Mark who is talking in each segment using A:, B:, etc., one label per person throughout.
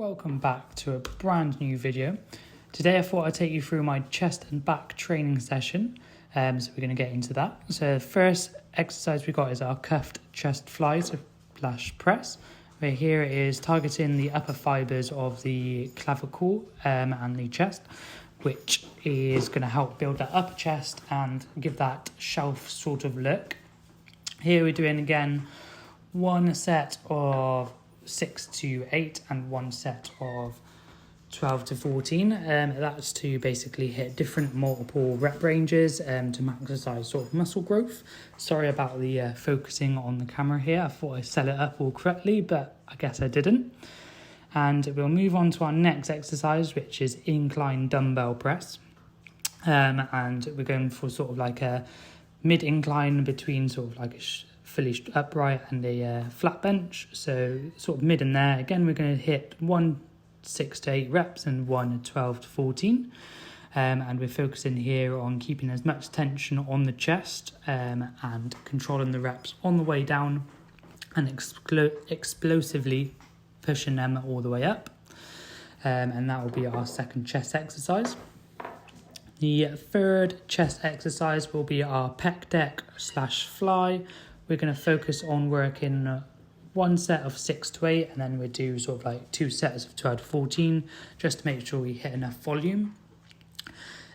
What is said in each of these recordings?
A: Welcome back to a brand new video. Today I thought I'd take you through my chest and back training session. So we're going to get into that. So the first exercise we got is our cuffed chest flies / press. Where here it is targeting the upper fibres of the clavicle and the chest, which is going to help build that upper chest and give that shelf sort of look. Here we're doing again one set of 6 to 8 and one set of 12 to 14. That's to basically hit different multiple rep ranges to maximize sort of muscle growth. Sorry about the focusing on the camera here. I thought I set it up all correctly, but I guess I didn't. And we'll move on to our next exercise, which is incline dumbbell press. And we're going for sort of like a mid incline between sort of like a fully upright and a flat bench, so sort of mid in there. Again, we're going to hit 6 to 8 reps and 12 to 14, and we're focusing here on keeping as much tension on the chest and controlling the reps on the way down and explosively pushing them all the way up, and that will be our second chest exercise. The third chest exercise will be our Pec Deck Fly. We're going to focus on working one set of 6 to 8, and then we do sort of like 2 sets of 12 to 14, just to make sure we hit enough volume.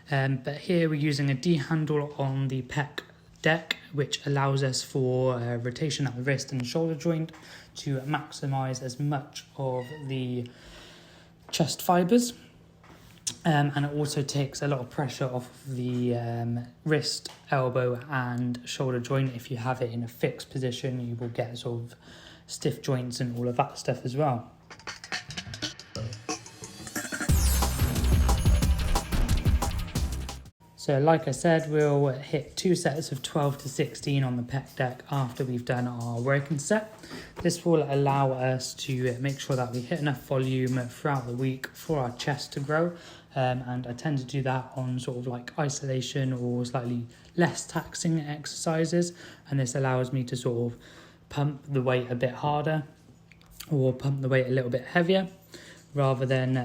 A: But here we're using a D handle on the Pec Deck, which allows us for rotation at the wrist and shoulder joint to maximize as much of the chest fibers. And it also takes a lot of pressure off the wrist, elbow and shoulder joint. If you have it in a fixed position, you will get sort of stiff joints and all of that stuff as well. So like I said, we'll hit 2 sets of 12 to 16 on the Pec Deck after we've done our working set. This will allow us to make sure that we hit enough volume throughout the week for our chest to grow. And I tend to do that on sort of like isolation or slightly less taxing exercises. And this allows me to sort of pump the weight a bit harder or pump the weight a little bit heavier, rather than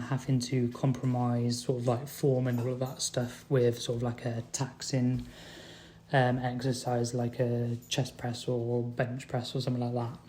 A: having to compromise sort of like form and all of that stuff with sort of like a taxing exercise like a chest press or bench press or something like that.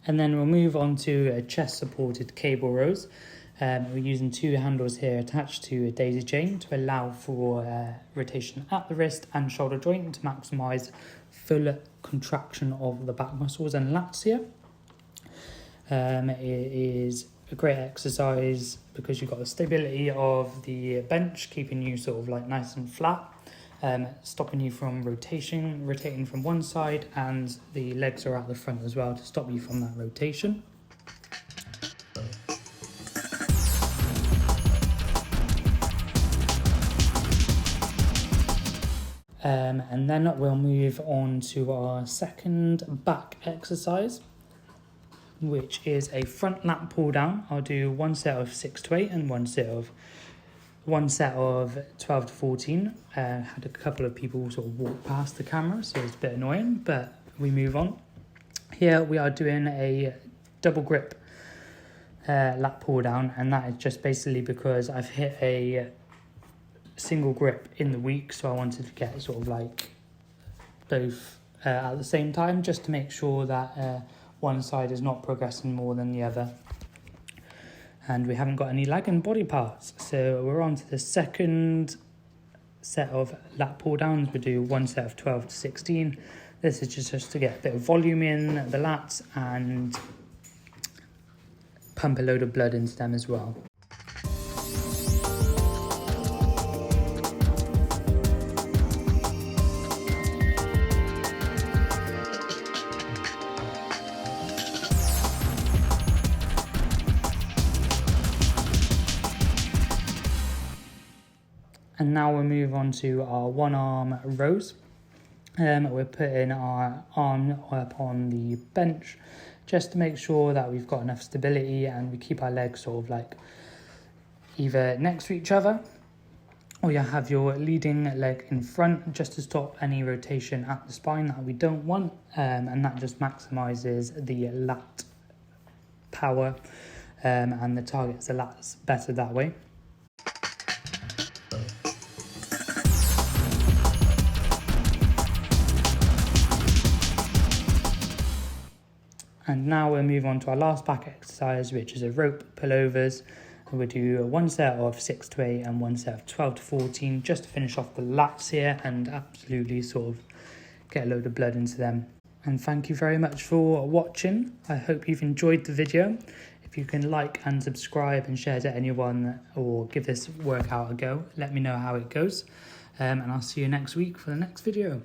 A: And then we'll move on to chest supported cable rows. We're using 2 handles here attached to a daisy chain to allow for rotation at the wrist and shoulder joint to maximise full contraction of the back muscles and lats here. It is a great exercise because you've got the stability of the bench, keeping you sort of like nice and flat. Stopping you from rotating from one side, and the legs are out the front as well to stop you from that rotation. And then we'll move on to our second back exercise, which is a front lap pull down. I'll do one set of 6 to 8 and one set of 12 to 14. Had a couple of people sort of walk past the camera, so it's a bit annoying, but we move on. Here we are doing a double grip lat pull down, and that is just basically because I've hit a single grip in the week, so I wanted to get sort of like both at the same time, just to make sure that one side is not progressing more than the other. And we haven't got any lag and body parts. So we're on to the second set of lat pull downs. We do one set of 12 to 16. This is just to get a bit of volume in the lats and pump a load of blood into them as well. And now we'll move on to our one arm rows. We're putting our arm up on the bench just to make sure that we've got enough stability and we keep our legs sort of like either next to each other, or you have your leading leg in front just to stop any rotation at the spine that we don't want, and that just maximizes the lat power, and the targets the lats better that way. And now we'll move on to our last back exercise, which is a rope pullovers. We'll do one set of 6 to 8 and one set of 12 to 14 just to finish off the lats here and absolutely sort of get a load of blood into them. And thank you very much for watching. I hope you've enjoyed the video. If you can like and subscribe and share to anyone or give this workout a go, let me know how it goes. And I'll see you next week for the next video.